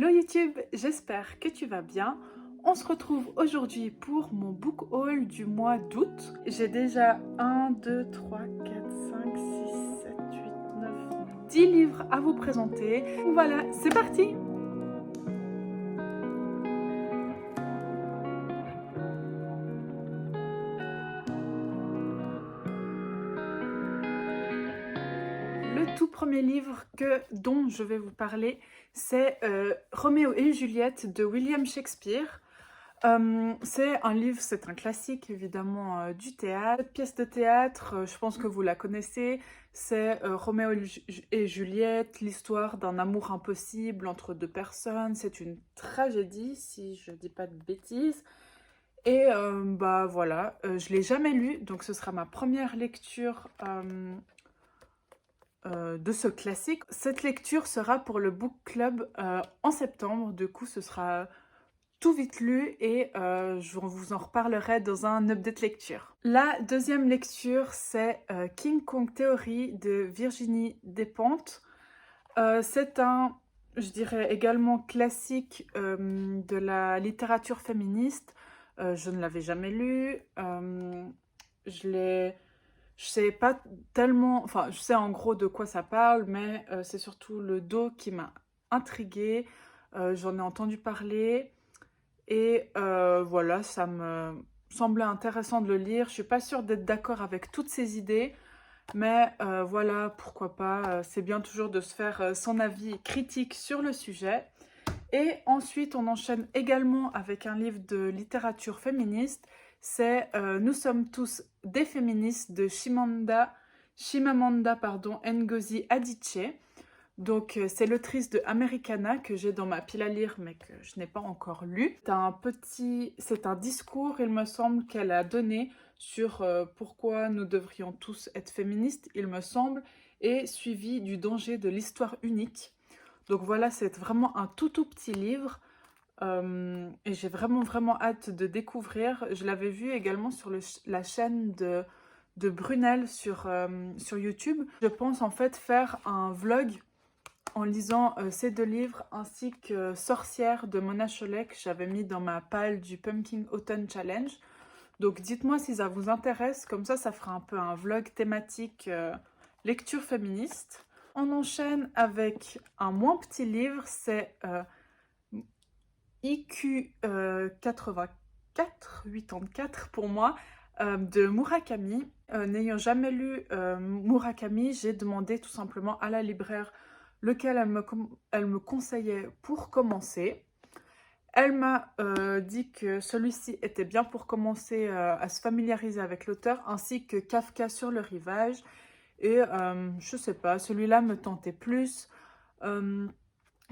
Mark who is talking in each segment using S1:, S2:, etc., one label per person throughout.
S1: Hello YouTube, j'espère que tu vas bien. On se retrouve aujourd'hui pour mon book haul du mois d'août. J'ai déjà 1, 2, 3, 4, 5, 6, 7, 8, 9, 10 livres à vous présenter. Voilà, c'est parti! Le tout premier livre dont je vais vous parler, c'est Roméo et Juliette de William Shakespeare. C'est un livre, c'est un classique évidemment du théâtre. Cette pièce de théâtre, je pense que vous la connaissez, c'est Roméo et Juliette, l'histoire d'un amour impossible entre deux personnes. C'est une tragédie, si je dis pas de bêtises. Et bah voilà, je l'ai jamais lu, donc ce sera ma première lecture de ce classique. Cette lecture sera pour le book club en septembre, du coup ce sera tout vite lu et je vous en reparlerai dans un update lecture. La deuxième lecture, c'est King Kong Theory de Virginie Despentes. C'est un, je dirais également classique de la littérature féministe. Je ne l'avais jamais lu. Je sais pas tellement, enfin je sais en gros de quoi ça parle, mais c'est surtout le dos qui m'a intriguée. J'en ai entendu parler. Et voilà, ça me semblait intéressant de le lire. Je suis pas sûre d'être d'accord avec toutes ces idées, mais voilà, pourquoi pas. C'est bien toujours de se faire son avis critique sur le sujet. Et ensuite, on enchaîne également avec un livre de littérature féministe. C'est Nous sommes tous des féministes de Chimamanda Ngozi Adichie. Donc, c'est l'autrice de Americana que j'ai dans ma pile à lire, mais que je n'ai pas encore lu. C'est un discours, il me semble, qu'elle a donné sur pourquoi nous devrions tous être féministes, il me semble, et suivi du danger de l'histoire unique. Donc voilà, c'est vraiment un tout petit livre. Et j'ai vraiment hâte de découvrir. Je l'avais vu également sur la chaîne de Brunel sur YouTube. Je pense en fait faire un vlog en lisant ces deux livres, ainsi que Sorcière de Mona Chollet que j'avais mis dans ma pile du Pumpkin Autumn Challenge. Donc dites-moi si ça vous intéresse, comme ça fera un peu un vlog thématique lecture féministe. On enchaîne avec un moins petit livre, c'est IQ 84 pour moi, de Murakami. N'ayant jamais lu Murakami, j'ai demandé tout simplement à la libraire lequel elle me conseillait pour commencer. Elle m'a dit que celui-ci était bien pour commencer à se familiariser avec l'auteur, ainsi que Kafka sur le rivage. Et je sais pas, celui-là me tentait plus.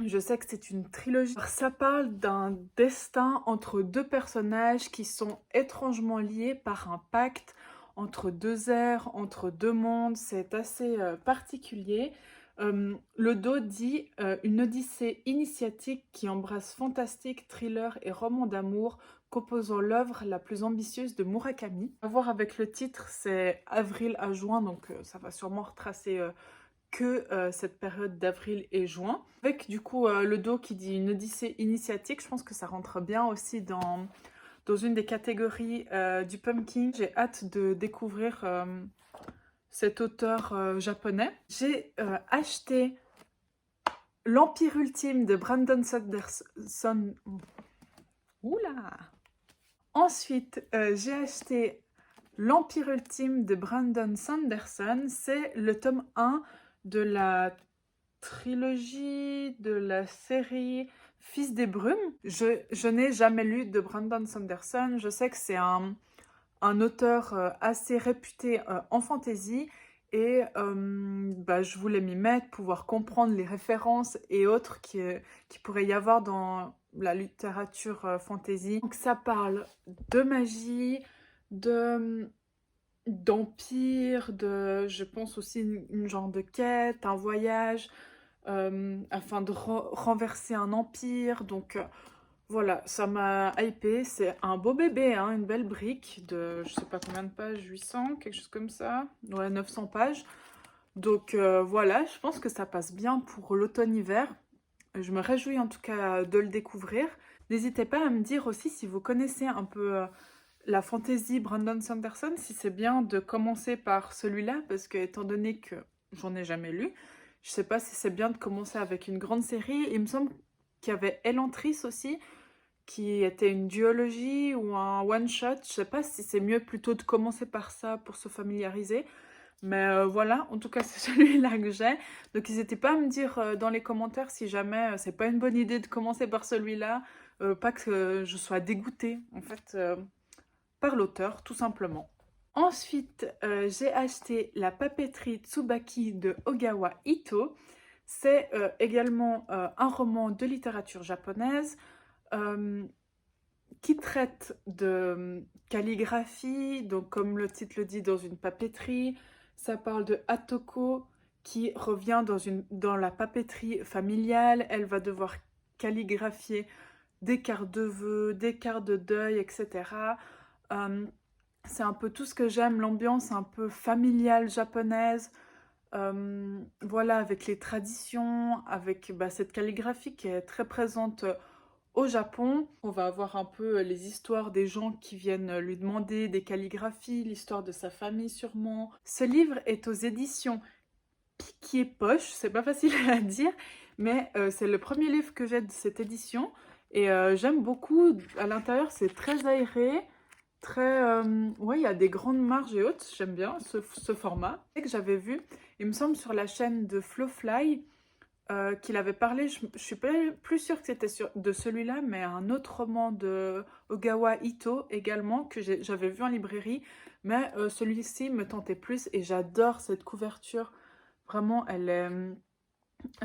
S1: Je sais que c'est une trilogie. Ça parle d'un destin entre deux personnages qui sont étrangement liés par un pacte entre deux ères, entre deux mondes. C'est assez particulier. Le dos dit une odyssée initiatique qui embrasse fantastique, thriller et roman d'amour, composant l'œuvre la plus ambitieuse de Murakami. À voir avec le titre, c'est avril à juin, donc ça va sûrement retracer que cette période d'avril et juin. Avec du coup le dos qui dit une odyssée initiatique, je pense que ça rentre bien aussi dans une des catégories du pumpkin. J'ai hâte de découvrir cet auteur japonais. J'ai acheté L'Empire ultime de Brandon Sanderson. Oula! Ensuite, j'ai acheté L'Empire ultime de Brandon Sanderson. C'est le tome 1 de la trilogie de la série Fils des Brumes. Je n'ai jamais lu de Brandon Sanderson. Je sais que c'est un auteur assez réputé en fantasy et bah, je voulais m'y mettre, pouvoir comprendre les références et autres qui pourrait y avoir dans la littérature fantasy. Donc ça parle de magie, d'empire, je pense aussi une genre de quête, un voyage afin de renverser un empire. Donc voilà, ça m'a hypé. C'est un beau bébé, hein, une belle brique de je sais pas combien de pages, 800, quelque chose comme ça. Ouais, 900 pages. Donc voilà, je pense que ça passe bien pour l'automne-hiver. Je me réjouis en tout cas de le découvrir. N'hésitez pas à me dire aussi si vous connaissez un peu la fantasy Brandon Sanderson, si c'est bien de commencer par celui-là, parce que étant donné que j'en ai jamais lu, je sais pas si c'est bien de commencer avec une grande série. Il me semble qu'il y avait Elantris aussi, qui était une duologie ou un one-shot. Je sais pas si c'est mieux plutôt de commencer par ça pour se familiariser. Mais voilà, en tout cas, c'est celui-là que j'ai. Donc, n'hésitez pas à me dire dans les commentaires si jamais c'est pas une bonne idée de commencer par celui-là. Pas que je sois dégoûtée, en fait, par l'auteur, tout simplement. Ensuite, j'ai acheté La papeterie Tsubaki de Ogawa Ito. C'est également un roman de littérature japonaise euh, qui traite de calligraphie, donc comme le titre le dit, dans une papeterie. Ça parle de Atoko qui revient dans la papeterie familiale. Elle va devoir calligraphier des cartes de vœux, des cartes de deuil, etc. Euh, c'est un peu tout ce que j'aime, l'ambiance un peu familiale japonaise. Voilà, avec les traditions, avec cette calligraphie qui est très présente au Japon. On va avoir un peu les histoires des gens qui viennent lui demander des calligraphies, l'histoire de sa famille sûrement. Ce livre est aux éditions Piquier Poche, c'est pas facile à dire, mais c'est le premier livre que j'ai de cette édition et j'aime beaucoup. À l'intérieur, c'est très aéré. Très, ouais, il y a des grandes marges et hautes, j'aime bien ce format. Et que j'avais vu, il me semble sur la chaîne de Flowfly, qu'il avait parlé, je suis pas plus sûre que c'était de celui-là, mais un autre roman de Ogawa Ito également, que j'avais vu en librairie, mais celui-ci me tentait plus et j'adore cette couverture, vraiment elle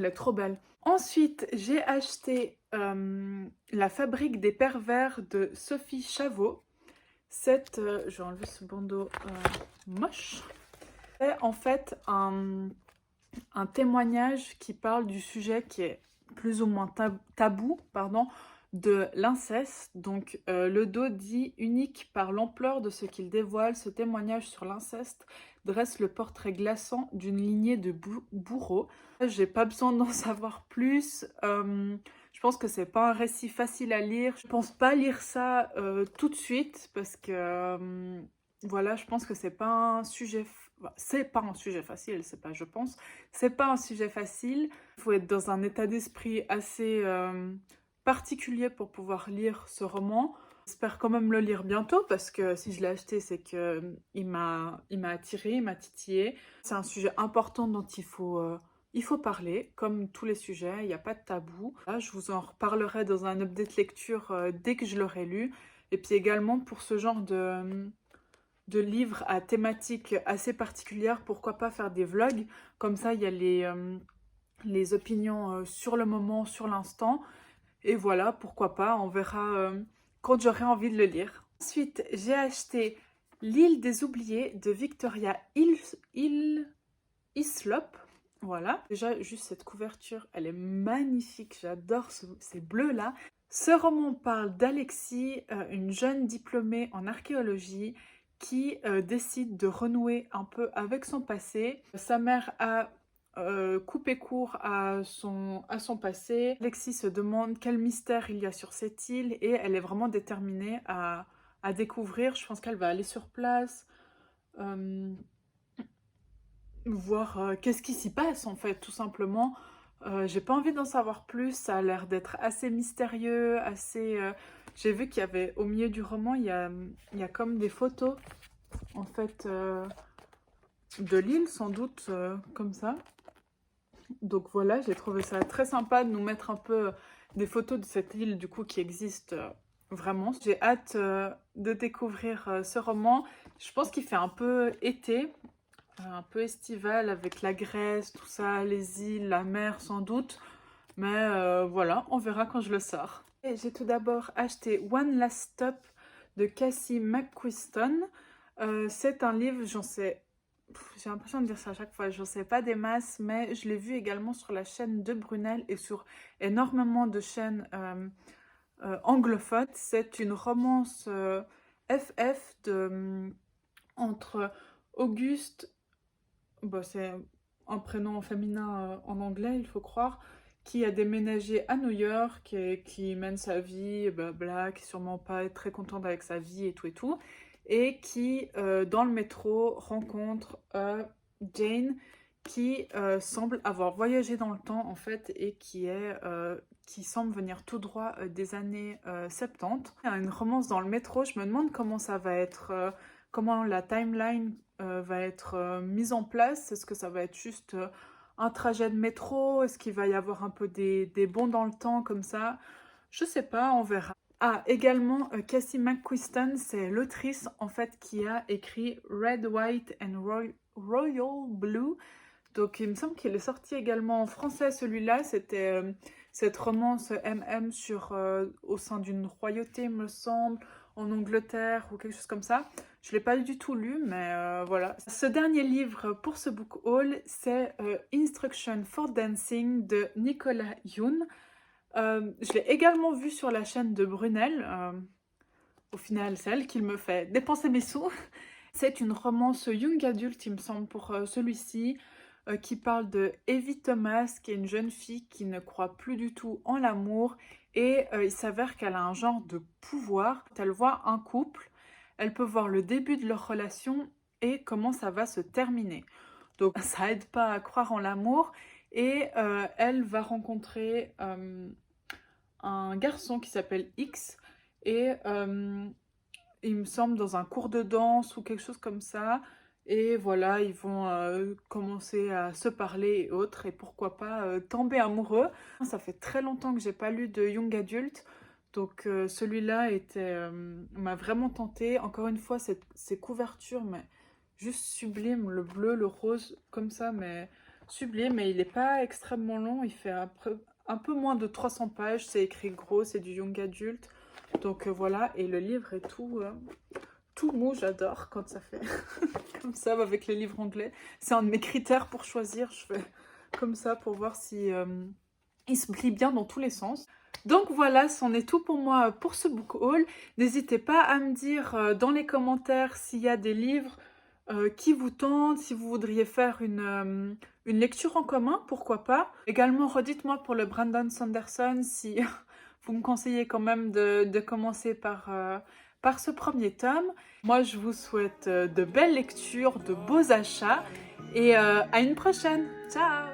S1: est trop belle. Ensuite, j'ai acheté La fabrique des pervers de Sophie Chavot. Je vais enlever ce bandeau moche. C'est en fait un témoignage qui parle du sujet qui est plus ou moins tabou, pardon, de l'inceste. Donc le dos dit unique par l'ampleur de ce qu'il dévoile, ce témoignage sur l'inceste dresse le portrait glaçant d'une lignée de bourreaux. J'ai pas besoin d'en savoir plus. Je pense que c'est pas un récit facile à lire. Je pense pas lire ça tout de suite parce que voilà, je pense que c'est pas un sujet. C'est pas un sujet facile, c'est pas je pense. C'est pas un sujet facile. Il faut être dans un état d'esprit assez particulier pour pouvoir lire ce roman. J'espère quand même le lire bientôt parce que si je l'ai acheté, c'est que il m'a attiré, il m'a titillé. C'est un sujet important dont il faut parler, comme tous les sujets, il n'y a pas de tabou. Là, je vous en reparlerai dans un update lecture dès que je l'aurai lu. Et puis également pour ce genre de livres à thématique assez particulière, pourquoi pas faire des vlogs. Comme ça, il y a les opinions sur le moment, sur l'instant. Et voilà, pourquoi pas, on verra quand j'aurai envie de le lire. Ensuite, j'ai acheté L'île des oubliés de Victoria Hislop. Voilà, déjà juste cette couverture, elle est magnifique, j'adore ces bleus-là. Ce roman parle d'Alexis, une jeune diplômée en archéologie qui décide de renouer un peu avec son passé. Sa mère a coupé court à son passé. Alexis se demande quel mystère il y a sur cette île et elle est vraiment déterminée à découvrir. Je pense qu'elle va aller sur place, voir qu'est-ce qui s'y passe en fait, tout simplement. J'ai pas envie d'en savoir plus, ça a l'air d'être assez mystérieux, assez... J'ai vu qu'il y avait, au milieu du roman, il y a comme des photos, en fait, de l'île, sans doute, comme ça. Donc voilà, j'ai trouvé ça très sympa de nous mettre un peu des photos de cette île, du coup, qui existe vraiment. J'ai hâte de découvrir ce roman. Je pense qu'il fait un peu été, un peu estival avec la Grèce, tout ça, les îles, la mer sans doute. Mais voilà, on verra quand je le sors. Et j'ai tout d'abord acheté One Last Stop de Cassie McQuiston. C'est un livre, j'ai l'impression de dire ça à chaque fois, j'en sais pas des masses, mais je l'ai vu également sur la chaîne de Brunel et sur énormément de chaînes anglophones. C'est une romance FF entre Auguste. Bon, c'est un prénom féminin en anglais, il faut croire. qui a déménagé à New York et qui mène sa vie, blabla, qui est sûrement pas très contente avec sa vie et tout, et qui, dans le métro, rencontre Jane, qui semble avoir voyagé dans le temps, en fait, et qui semble venir tout droit des années 70. Il y a une romance dans le métro, je me demande comment ça va être, comment la timeline va être mise en place. Est-ce que ça va être juste un trajet de métro? Est-ce qu'il va y avoir un peu des bonds dans le temps comme ça? Je sais pas, on verra. Ah, également, Cassie McQuiston, c'est l'autrice en fait qui a écrit Red, White and Royal Blue. Donc il me semble qu'il est sorti également en français celui-là. C'était cette romance MM au sein d'une royauté, me semble, en Angleterre ou quelque chose comme ça. Je ne l'ai pas du tout lu, mais voilà. Ce dernier livre pour ce book haul, c'est Instruction for Dancing de Nicolas Yoon. Je l'ai également vu sur la chaîne de Brunel. Au final, c'est elle qui me fait dépenser mes sous. C'est une romance young adulte, il me semble, pour celui-ci, qui parle de Evie Thomas, qui est une jeune fille qui ne croit plus du tout en l'amour. Et il s'avère qu'elle a un genre de pouvoir. Quand elle voit un couple, elle peut voir le début de leur relation et comment ça va se terminer. Donc ça aide pas à croire en l'amour. Et elle va rencontrer un garçon qui s'appelle X. Et il me semble dans un cours de danse ou quelque chose comme ça. Et voilà, ils vont commencer à se parler et autres. Et pourquoi pas tomber amoureux. Ça fait très longtemps que j'ai pas lu de young adulte. Donc celui-là m'a vraiment tenté. Encore une fois, ces couvertures, mais juste sublime. Le bleu, le rose, comme ça, mais sublime. Mais il n'est pas extrêmement long. Il fait un peu moins de 300 pages. C'est écrit gros, c'est du young adulte. Donc voilà, et le livre est tout mou, j'adore quand ça fait comme ça avec les livres anglais. C'est un de mes critères pour choisir, je fais comme ça pour voir si il se plie bien dans tous les sens. Donc voilà, c'en est tout pour moi pour ce book haul. N'hésitez pas à me dire dans les commentaires s'il y a des livres qui vous tentent, si vous voudriez faire une lecture en commun, pourquoi pas. Également, redites-moi pour le Brandon Sanderson si vous me conseillez quand même de commencer par ce premier tome. Moi, je vous souhaite de belles lectures, de beaux achats et à une prochaine. Ciao!